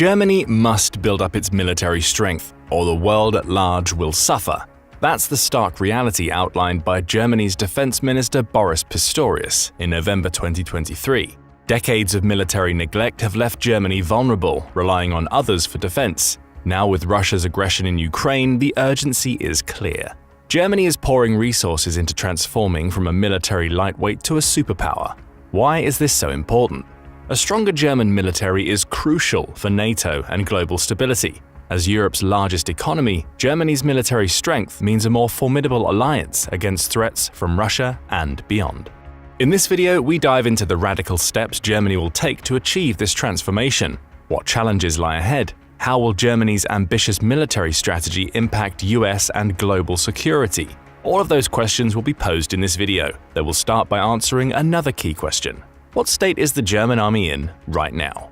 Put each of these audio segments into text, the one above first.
Germany must build up its military strength, or the world at large will suffer. That's the stark reality outlined by Germany's Defense Minister Boris Pistorius in November 2023. Decades of military neglect have left Germany vulnerable, relying on others for defense. Now with Russia's aggression in Ukraine, the urgency is clear. Germany is pouring resources into transforming from a military lightweight to a superpower. Why is this so important? A stronger German military is crucial for NATO and global stability. As Europe's largest economy, Germany's military strength means a more formidable alliance against threats from Russia and beyond. In this video, we dive into the radical steps Germany will take to achieve this transformation. What challenges lie ahead? How will Germany's ambitious military strategy impact US and global security? All of those questions will be posed in this video, that will start by answering another key question. What state is the German army in right now?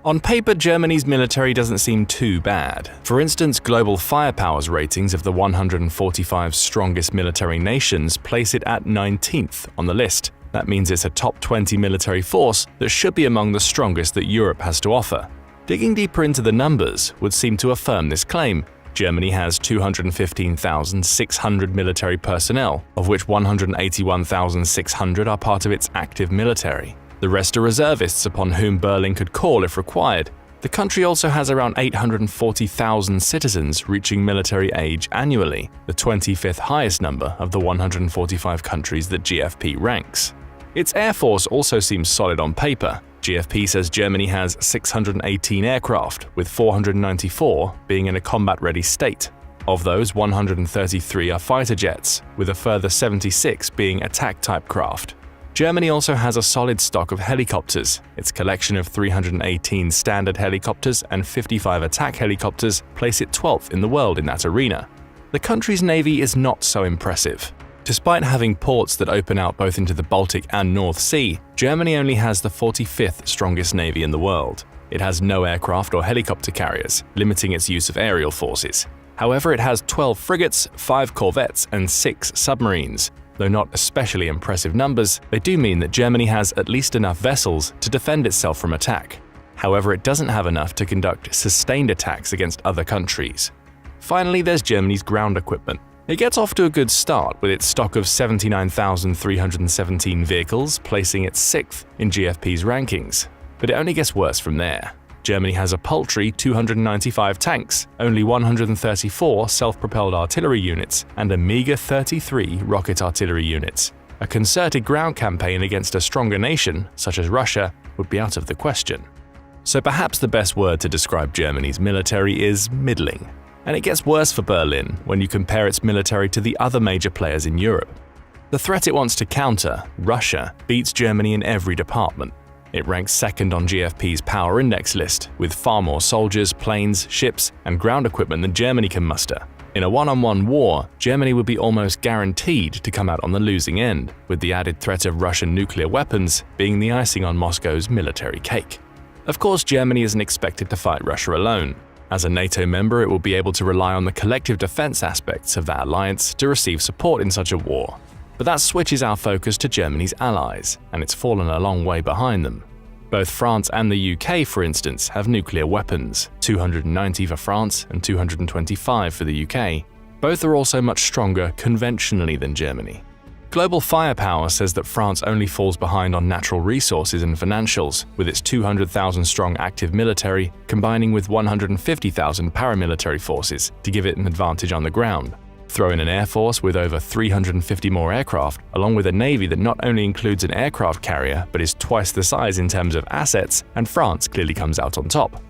On paper, Germany's military doesn't seem too bad. For instance, Global Firepower's ratings of the 145 strongest military nations place it at 19th on the list. That means it's a top 20 military force that should be among the strongest that Europe has to offer. Digging deeper into the numbers would seem to affirm this claim. Germany has 215,600 military personnel, of which 181,600 are part of its active military. The rest are reservists upon whom Berlin could call if required. The country also has around 840,000 citizens reaching military age annually, the 25th highest number of the 145 countries that GFP ranks. Its air force also seems solid on paper. GFP says Germany has 618 aircraft, with 494 being in a combat-ready state. Of those, 133 are fighter jets, with a further 76 being attack-type craft. Germany also has a solid stock of helicopters. Its collection of 318 standard helicopters and 55 attack helicopters place it 12th in the world in that arena. The country's navy is not so impressive. Despite having ports that open out both into the Baltic and North Sea, Germany only has the 45th strongest navy in the world. It has no aircraft or helicopter carriers, limiting its use of aerial forces. However, it has 12 frigates, 5 corvettes, and 6 submarines. Though not especially impressive numbers, they do mean that Germany has at least enough vessels to defend itself from attack. However, it doesn't have enough to conduct sustained attacks against other countries. Finally, there's Germany's ground equipment. It gets off to a good start with its stock of 79,317 vehicles, placing it 6th in GFP's rankings. But it only gets worse from there. Germany has a paltry 295 tanks, only 134 self-propelled artillery units, and a meager 33 rocket artillery units. A concerted ground campaign against a stronger nation, such as Russia, would be out of the question. So perhaps the best word to describe Germany's military is middling. And it gets worse for Berlin when you compare its military to the other major players in Europe. The threat it wants to counter, Russia, beats Germany in every department. It ranks second on GFP's Power Index list, with far more soldiers, planes, ships, and ground equipment than Germany can muster. In a one-on-one war, Germany would be almost guaranteed to come out on the losing end, with the added threat of Russian nuclear weapons being the icing on Moscow's military cake. Of course, Germany isn't expected to fight Russia alone. As a NATO member, it will be able to rely on the collective defense aspects of that alliance to receive support in such a war. But that switches our focus to Germany's allies, and it's fallen a long way behind them. Both France and the UK, for instance, have nuclear weapons, 290 for France and 225 for the UK. Both are also much stronger conventionally than Germany. Global Firepower says that France only falls behind on natural resources and financials, with its 200,000-strong active military combining with 150,000 paramilitary forces to give it an advantage on the ground. Throw in an air force with over 350 more aircraft, along with a navy that not only includes an aircraft carrier but is twice the size in terms of assets, and France clearly comes out on top.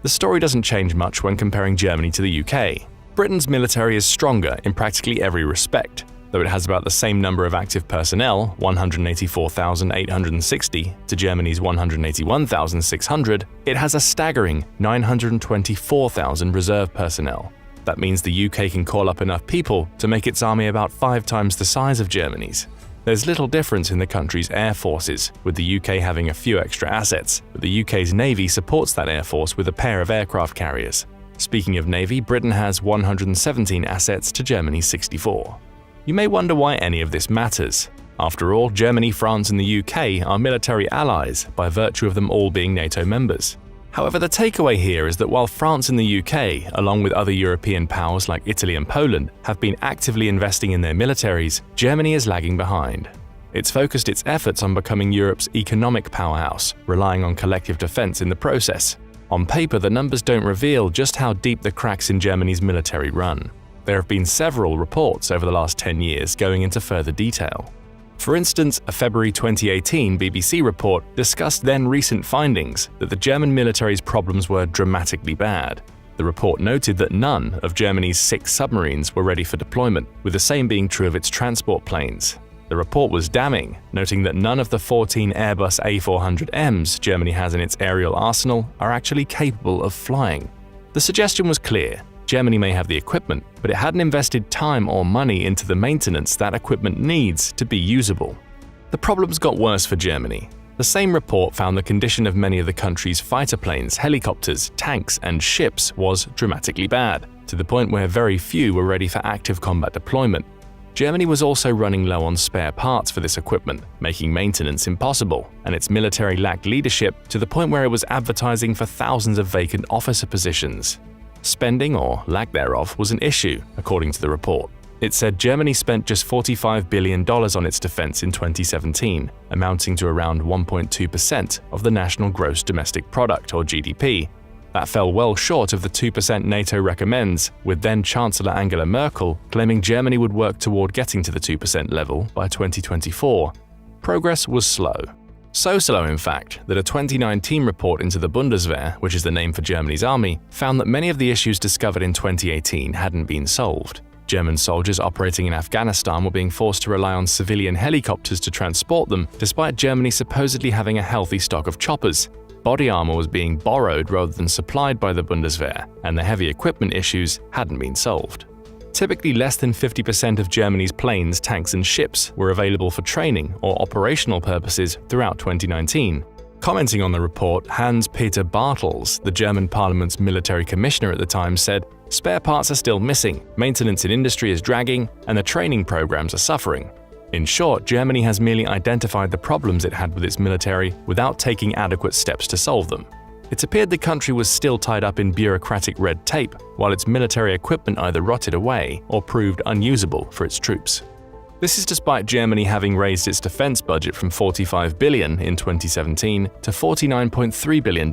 The story doesn't change much when comparing Germany to the UK. Britain's military is stronger in practically every respect. Though it has about the same number of active personnel, 184,860, to Germany's 181,600, it has a staggering 924,000 reserve personnel. That means the UK can call up enough people to make its army about 5 times the size of Germany's. There's little difference in the country's air forces, with the UK having a few extra assets, but the UK's navy supports that air force with a pair of aircraft carriers. Speaking of navy, Britain has 117 assets to Germany's 64. You may wonder why any of this matters. After all, Germany, France, and the UK are military allies by virtue of them all being NATO members. However, the takeaway here is that while France and the UK, along with other European powers like Italy and Poland, have been actively investing in their militaries, Germany is lagging behind. It's focused its efforts on becoming Europe's economic powerhouse, relying on collective defense in the process. On paper, the numbers don't reveal just how deep the cracks in Germany's military run. There have been several reports over the last 10 years going into further detail. For instance, a February 2018 BBC report discussed then recent findings that the German military's problems were dramatically bad. The report noted that none of Germany's 6 submarines were ready for deployment, with the same being true of its transport planes. The report was damning, noting that none of the 14 Airbus A400Ms Germany has in its aerial arsenal are actually capable of flying. The suggestion was clear. Germany may have the equipment, but it hadn't invested time or money into the maintenance that equipment needs to be usable. The problems got worse for Germany. The same report found the condition of many of the country's fighter planes, helicopters, tanks, and ships was dramatically bad, to the point where very few were ready for active combat deployment. Germany was also running low on spare parts for this equipment, making maintenance impossible, and its military lacked leadership to the point where it was advertising for thousands of vacant officer positions. Spending, or lack thereof, was an issue, according to the report. It said Germany spent just $45 billion on its defense in 2017, amounting to around 1.2% of the national gross domestic product, or GDP. That fell well short of the 2% NATO recommends, with then-Chancellor Angela Merkel claiming Germany would work toward getting to the 2% level by 2024. Progress was slow. So slow, in fact, that a 2019 report into the Bundeswehr, which is the name for Germany's army, found that many of the issues discovered in 2018 hadn't been solved. German soldiers operating in Afghanistan were being forced to rely on civilian helicopters to transport them, despite Germany supposedly having a healthy stock of choppers. Body armor was being borrowed rather than supplied by the Bundeswehr, and the heavy equipment issues hadn't been solved. Typically, less than 50% of Germany's planes, tanks, and ships were available for training or operational purposes throughout 2019. Commenting on the report, Hans-Peter Bartels, the German parliament's military commissioner at the time, said, "Spare parts are still missing, maintenance in industry is dragging, and the training programs are suffering." In short, Germany has merely identified the problems it had with its military without taking adequate steps to solve them. It appeared the country was still tied up in bureaucratic red tape, while its military equipment either rotted away or proved unusable for its troops. This is despite Germany having raised its defense budget from $45 billion in 2017 to $49.3 billion in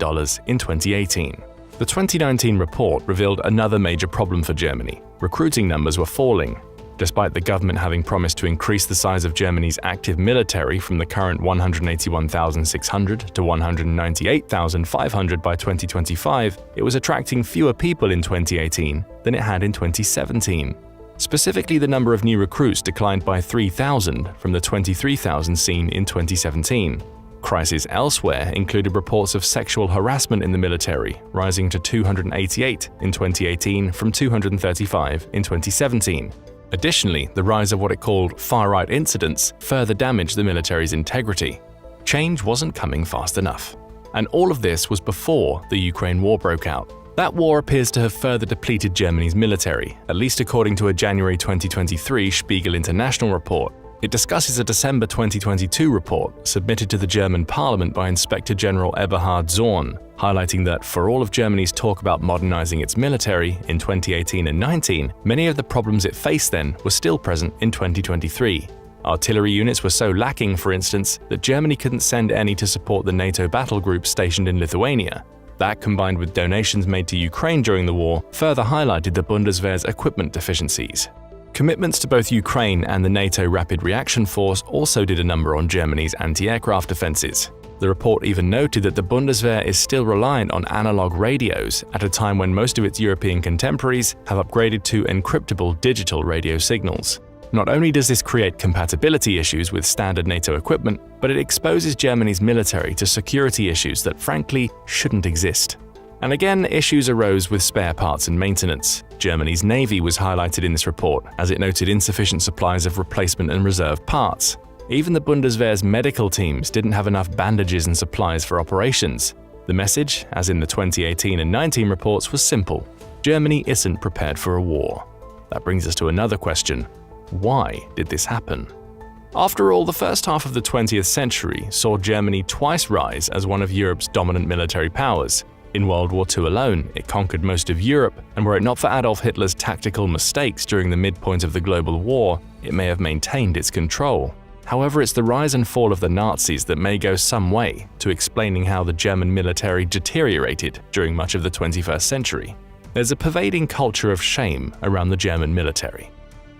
2018. The 2019 report revealed another major problem for Germany. Recruiting numbers were falling. Despite the government having promised to increase the size of Germany's active military from the current 181,600 to 198,500 by 2025, it was attracting fewer people in 2018 than it had in 2017. Specifically, the number of new recruits declined by 3,000 from the 23,000 seen in 2017. Crises elsewhere included reports of sexual harassment in the military, rising to 288 in 2018 from 235 in 2017. Additionally, the rise of what it called far-right incidents further damaged the military's integrity. Change wasn't coming fast enough. And all of this was before the Ukraine war broke out. That war appears to have further depleted Germany's military, at least according to a January 2023 Spiegel International report. It discusses a December 2022 report submitted to the German parliament by Inspector General Eberhard Zorn, highlighting that for all of Germany's talk about modernizing its military in 2018 and 19, many of the problems it faced then were still present in 2023. Artillery units were so lacking, for instance, that Germany couldn't send any to support the NATO battle groups stationed in Lithuania. That, combined with donations made to Ukraine during the war, further highlighted the Bundeswehr's equipment deficiencies. Commitments to both Ukraine and the NATO Rapid Reaction Force also did a number on Germany's anti-aircraft defenses. The report even noted that the Bundeswehr is still reliant on analog radios at a time when most of its European contemporaries have upgraded to encryptable digital radio signals. Not only does this create compatibility issues with standard NATO equipment, but it exposes Germany's military to security issues that frankly shouldn't exist. And again, issues arose with spare parts and maintenance. Germany's navy was highlighted in this report, as it noted insufficient supplies of replacement and reserve parts. Even the Bundeswehr's medical teams didn't have enough bandages and supplies for operations. The message, as in the 2018 and 19 reports, was simple: Germany isn't prepared for a war. That brings us to another question: why did this happen? After all, the first half of the 20th century saw Germany twice rise as one of Europe's dominant military powers. In World War II alone, it conquered most of Europe, and were it not for Adolf Hitler's tactical mistakes during the midpoint of the global war, it may have maintained its control. However, it's the rise and fall of the Nazis that may go some way to explaining how the German military deteriorated during much of the 21st century. There's a pervading culture of shame around the German military.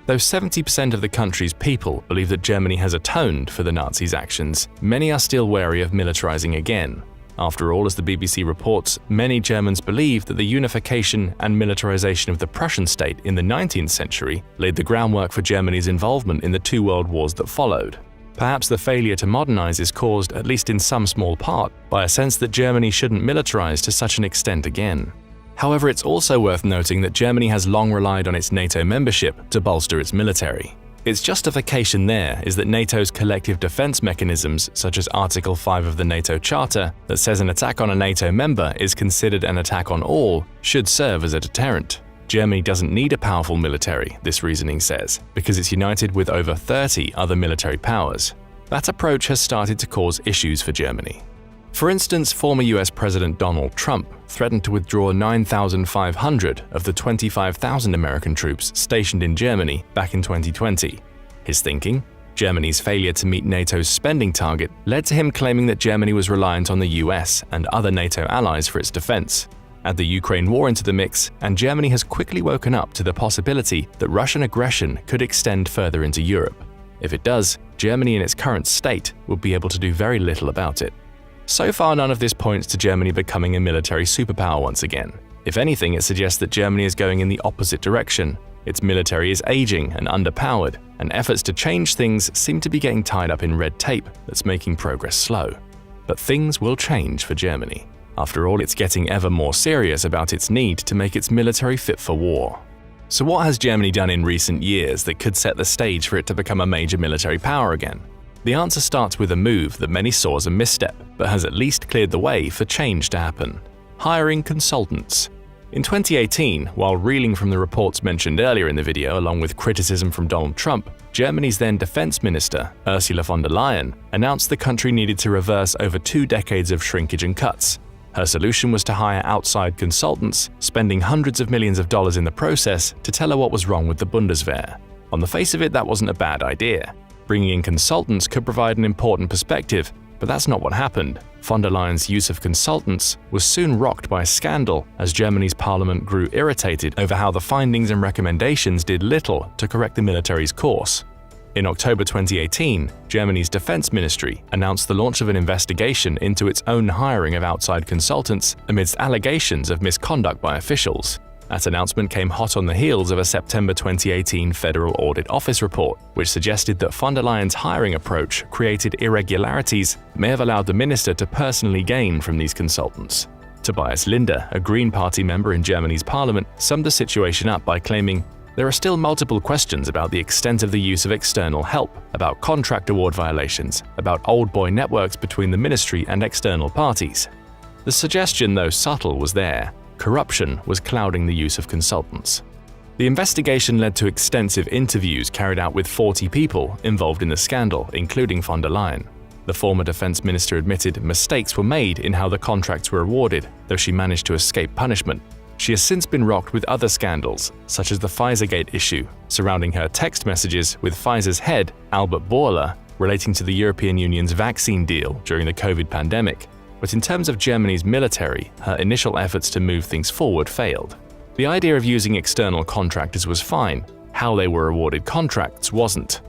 Though 70% of the country's people believe that Germany has atoned for the Nazis' actions, many are still wary of militarizing again. After all, as the BBC reports, many Germans believe that the unification and militarization of the Prussian state in the 19th century laid the groundwork for Germany's involvement in the two world wars that followed. Perhaps the failure to modernize is caused, at least in some small part, by a sense that Germany shouldn't militarize to such an extent again. However, it's also worth noting that Germany has long relied on its NATO membership to bolster its military. Its justification there is that NATO's collective defense mechanisms, such as Article 5 of the NATO Charter, that says an attack on a NATO member is considered an attack on all, should serve as a deterrent. Germany doesn't need a powerful military, this reasoning says, because it's united with over 30 other military powers. That approach has started to cause issues for Germany. For instance, former US President Donald Trump threatened to withdraw 9,500 of the 25,000 American troops stationed in Germany back in 2020. His thinking? Germany's failure to meet NATO's spending target led to him claiming that Germany was reliant on the US and other NATO allies for its defense. Add the Ukraine war into the mix, and Germany has quickly woken up to the possibility that Russian aggression could extend further into Europe. If it does, Germany in its current state will be able to do very little about it. So far, none of this points to Germany becoming a military superpower once again. If anything, it suggests that Germany is going in the opposite direction. Its military is aging and underpowered, and efforts to change things seem to be getting tied up in red tape that's making progress slow. But things will change for Germany. After all, it's getting ever more serious about its need to make its military fit for war. So what has Germany done in recent years that could set the stage for it to become a major military power again? The answer starts with a move that many saw as a misstep, but has at least cleared the way for change to happen: hiring consultants. In 2018, while reeling from the reports mentioned earlier in the video along with criticism from Donald Trump, Germany's then defense minister, Ursula von der Leyen, announced the country needed to reverse over 2 decades of shrinkage and cuts. Her solution was to hire outside consultants, spending hundreds of millions of dollars in the process to tell her what was wrong with the Bundeswehr. On the face of it, that wasn't a bad idea. Bringing in consultants could provide an important perspective, but that's not what happened. Von der Leyen's use of consultants was soon rocked by a scandal as Germany's parliament grew irritated over how the findings and recommendations did little to correct the military's course. In October 2018, Germany's defense ministry announced the launch of an investigation into its own hiring of outside consultants amidst allegations of misconduct by officials. That announcement came hot on the heels of a September 2018 Federal Audit Office report, which suggested that von der Leyen's hiring approach created irregularities that may have allowed the minister to personally gain from these consultants. Tobias Linde, a Green Party member in Germany's parliament, summed the situation up by claiming, "There are still multiple questions about the extent of the use of external help, about contract award violations, about old boy networks between the ministry and external parties." The suggestion, though subtle, was there. Corruption was clouding the use of consultants. The investigation led to extensive interviews carried out with 40 people involved in the scandal, including von der Leyen. The former defense minister admitted mistakes were made in how the contracts were awarded, though she managed to escape punishment. She has since been rocked with other scandals, such as the Pfizergate issue, surrounding her text messages with Pfizer's head, Albert Bourla, relating to the European Union's vaccine deal during the COVID pandemic. But in terms of Germany's military, her initial efforts to move things forward failed. The idea of using external contractors was fine, how they were awarded contracts wasn't.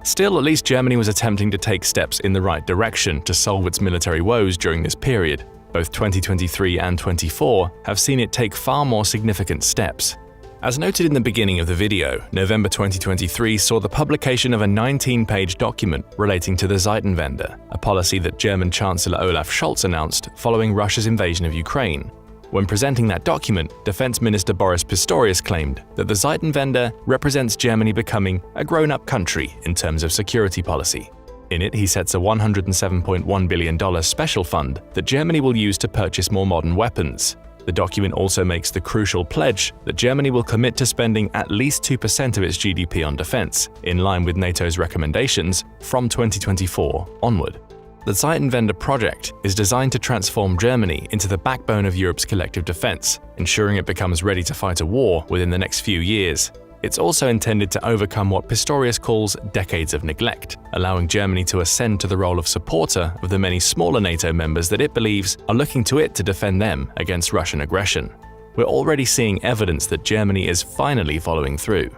Still, at least Germany was attempting to take steps in the right direction to solve its military woes during this period. Both 2023 and 2024 have seen it take far more significant steps. As noted in the beginning of the video, November 2023 saw the publication of a 19-page document relating to the Zeitenwende, a policy that German Chancellor Olaf Scholz announced following Russia's invasion of Ukraine. When presenting that document, Defense Minister Boris Pistorius claimed that the Zeitenwende represents Germany becoming a grown-up country in terms of security policy. In it, he sets a $107.1 billion special fund that Germany will use to purchase more modern weapons. The document also makes the crucial pledge that Germany will commit to spending at least 2% of its GDP on defense, in line with NATO's recommendations, from 2024 onward. The Zeitenwende project is designed to transform Germany into the backbone of Europe's collective defense, ensuring it becomes ready to fight a war within the next few years. It's also intended to overcome what Pistorius calls decades of neglect, allowing Germany to ascend to the role of supporter of the many smaller NATO members that it believes are looking to it to defend them against Russian aggression. We're already seeing evidence that Germany is finally following through.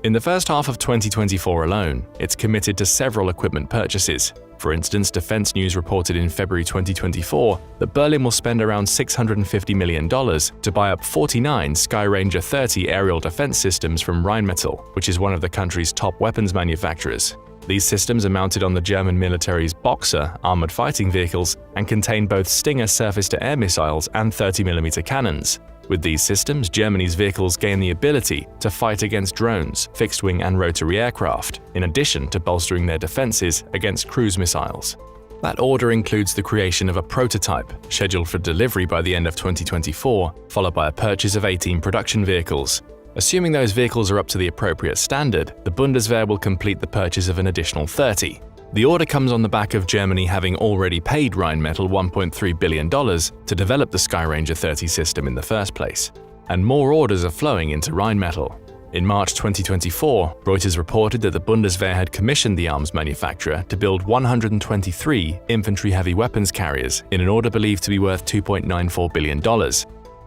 In the first half of 2024 alone, it's committed to several equipment purchases. For instance, Defense News reported in February 2024 that Berlin will spend around $650 million to buy up 49 Skyranger 30 aerial defense systems from Rheinmetall, which is one of the country's top weapons manufacturers. These systems are mounted on the German military's Boxer armored fighting vehicles and contain both Stinger surface-to-air missiles and 30mm cannons. With these systems, Germany's vehicles gain the ability to fight against drones, fixed-wing and rotary aircraft, in addition to bolstering their defenses against cruise missiles. That order includes the creation of a prototype, scheduled for delivery by the end of 2024, followed by a purchase of 18 production vehicles. Assuming those vehicles are up to the appropriate standard, the Bundeswehr will complete the purchase of an additional 30. The order comes on the back of Germany having already paid Rheinmetall $1.3 billion to develop the Skyranger 30 system in the first place. And more orders are flowing into Rheinmetall. In March 2024, Reuters reported that the Bundeswehr had commissioned the arms manufacturer to build 123 infantry heavy weapons carriers in an order believed to be worth $2.94 billion.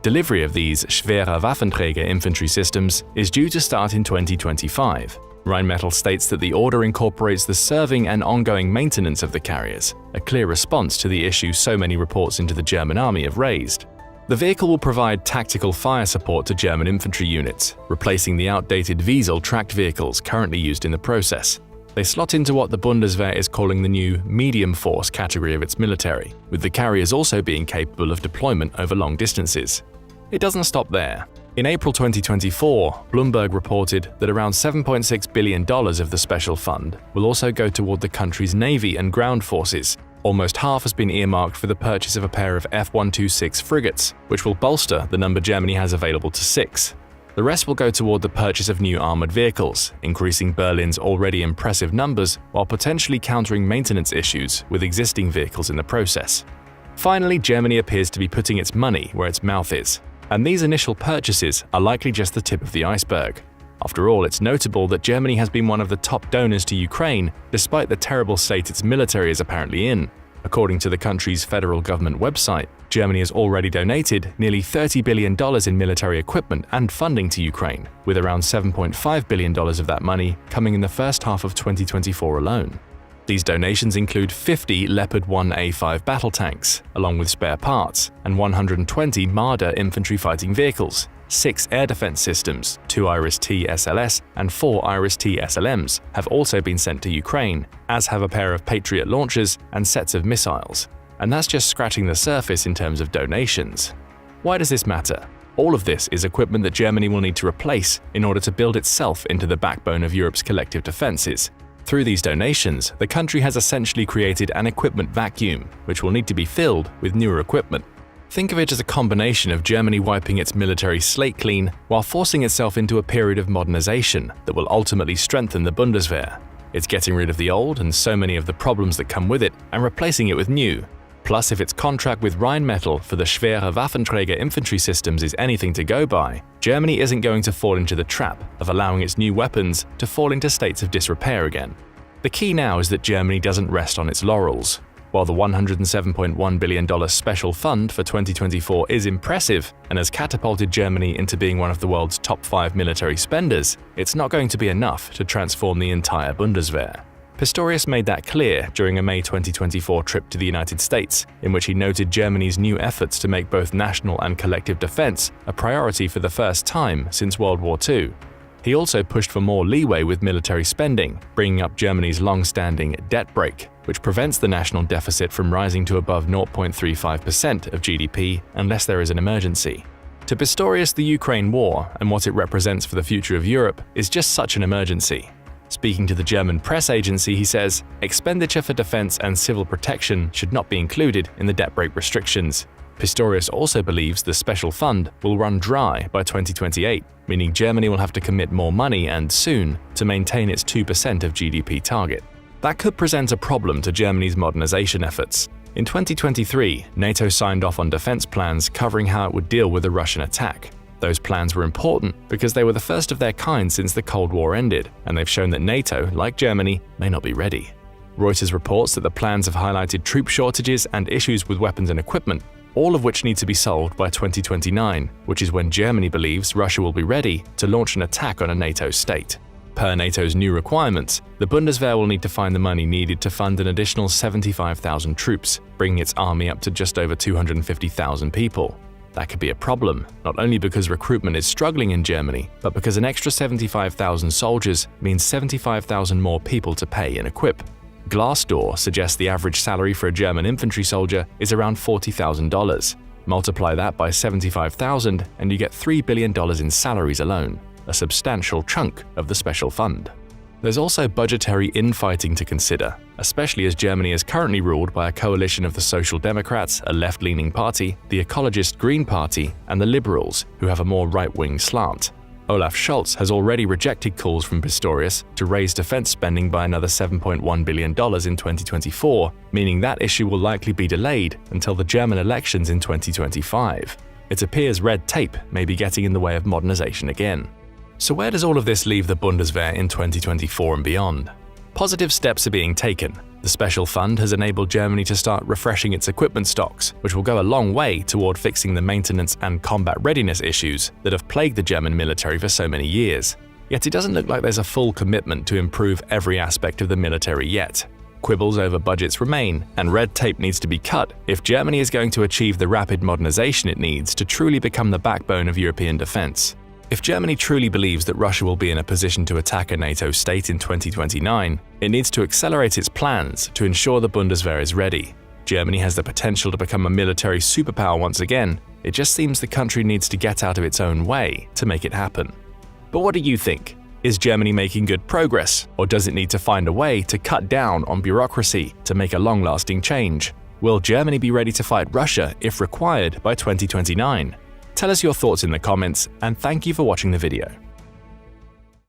Delivery of these Schwere Waffenträger infantry systems is due to start in 2025. Rheinmetall states that the order incorporates the serving and ongoing maintenance of the carriers, a clear response to the issue so many reports into the German army have raised. The vehicle will provide tactical fire support to German infantry units, replacing the outdated Wiesel tracked vehicles currently used in the process. They slot into what the Bundeswehr is calling the new medium force category of its military, with the carriers also being capable of deployment over long distances. It doesn't stop there. In April 2024, Bloomberg reported that around $7.6 billion of the special fund will also go toward the country's navy and ground forces. Almost half has been earmarked for the purchase of a pair of F-126 frigates, which will bolster the number Germany has available to 6. The rest will go toward the purchase of new armored vehicles, increasing Berlin's already impressive numbers while potentially countering maintenance issues with existing vehicles in the process. Finally, Germany appears to be putting its money where its mouth is. And these initial purchases are likely just the tip of the iceberg. After all, it's notable that Germany has been one of the top donors to Ukraine, despite the terrible state its military is apparently in. According to the country's federal government website, Germany has already donated nearly $30 billion in military equipment and funding to Ukraine, with around $7.5 billion of that money coming in the first half of 2024 alone. These donations include 50 Leopard 1A5 battle tanks, along with spare parts, and 120 Marder infantry fighting vehicles, 6 air defense systems, 2 Iris-T SLS and 4 Iris-T SLMs have also been sent to Ukraine, as have a pair of Patriot launchers and sets of missiles. And that's just scratching the surface in terms of donations. Why does this matter? All of this is equipment that Germany will need to replace in order to build itself into the backbone of Europe's collective defenses. Through these donations, the country has essentially created an equipment vacuum, which will need to be filled with newer equipment. Think of it as a combination of Germany wiping its military slate clean while forcing itself into a period of modernization that will ultimately strengthen the Bundeswehr. It's getting rid of the old and so many of the problems that come with it and replacing it with new. Plus, if its contract with Rheinmetall for the Schwere Waffenträger infantry systems is anything to go by, Germany isn't going to fall into the trap of allowing its new weapons to fall into states of disrepair again. The key now is that Germany doesn't rest on its laurels. While the $107.1 billion special fund for 2024 is impressive and has catapulted Germany into being one of the world's top 5 military spenders, it's not going to be enough to transform the entire Bundeswehr. Pistorius made that clear during a May 2024 trip to the United States, in which he noted Germany's new efforts to make both national and collective defense a priority for the first time since World War II. He also pushed for more leeway with military spending, bringing up Germany's long-standing debt brake, which prevents the national deficit from rising to above 0.35% of GDP unless there is an emergency. To Pistorius, the Ukraine war and what it represents for the future of Europe is just such an emergency. Speaking to the German press agency, he says, expenditure for defense and civil protection should not be included in the debt brake restrictions. Pistorius also believes the special fund will run dry by 2028, meaning Germany will have to commit more money and soon to maintain its 2% of GDP target. That could present a problem to Germany's modernization efforts. In 2023, NATO signed off on defense plans covering how it would deal with a Russian attack. Those plans were important because they were the first of their kind since the Cold War ended, and they've shown that NATO, like Germany, may not be ready. Reuters reports that the plans have highlighted troop shortages and issues with weapons and equipment, all of which need to be solved by 2029, which is when Germany believes Russia will be ready to launch an attack on a NATO state. Per NATO's new requirements, the Bundeswehr will need to find the money needed to fund an additional 75,000 troops, bringing its army up to just over 250,000 people. That could be a problem, not only because recruitment is struggling in Germany, but because an extra 75,000 soldiers means 75,000 more people to pay and equip. Glassdoor suggests the average salary for a German infantry soldier is around $40,000. Multiply that by 75,000 and you get $3 billion in salaries alone, a substantial chunk of the special fund. There's also budgetary infighting to consider, especially as Germany is currently ruled by a coalition of the Social Democrats, a left-leaning party, the Ecologist Green Party, and the Liberals, who have a more right-wing slant. Olaf Scholz has already rejected calls from Pistorius to raise defense spending by another $7.1 billion in 2024, meaning that issue will likely be delayed until the German elections in 2025. It appears red tape may be getting in the way of modernization again. So where does all of this leave the Bundeswehr in 2024 and beyond? Positive steps are being taken. The special fund has enabled Germany to start refreshing its equipment stocks, which will go a long way toward fixing the maintenance and combat readiness issues that have plagued the German military for so many years. Yet it doesn't look like there's a full commitment to improve every aspect of the military yet. Quibbles over budgets remain, and red tape needs to be cut if Germany is going to achieve the rapid modernization it needs to truly become the backbone of European defense. If Germany truly believes that Russia will be in a position to attack a NATO state in 2029, it needs to accelerate its plans to ensure the Bundeswehr is ready. Germany has the potential to become a military superpower once again. It just seems the country needs to get out of its own way to make it happen. But what do you think? Is Germany making good progress, or does it need to find a way to cut down on bureaucracy to make a long-lasting change? Will Germany be ready to fight Russia if required by 2029? Tell us your thoughts in the comments, and thank you for watching the video.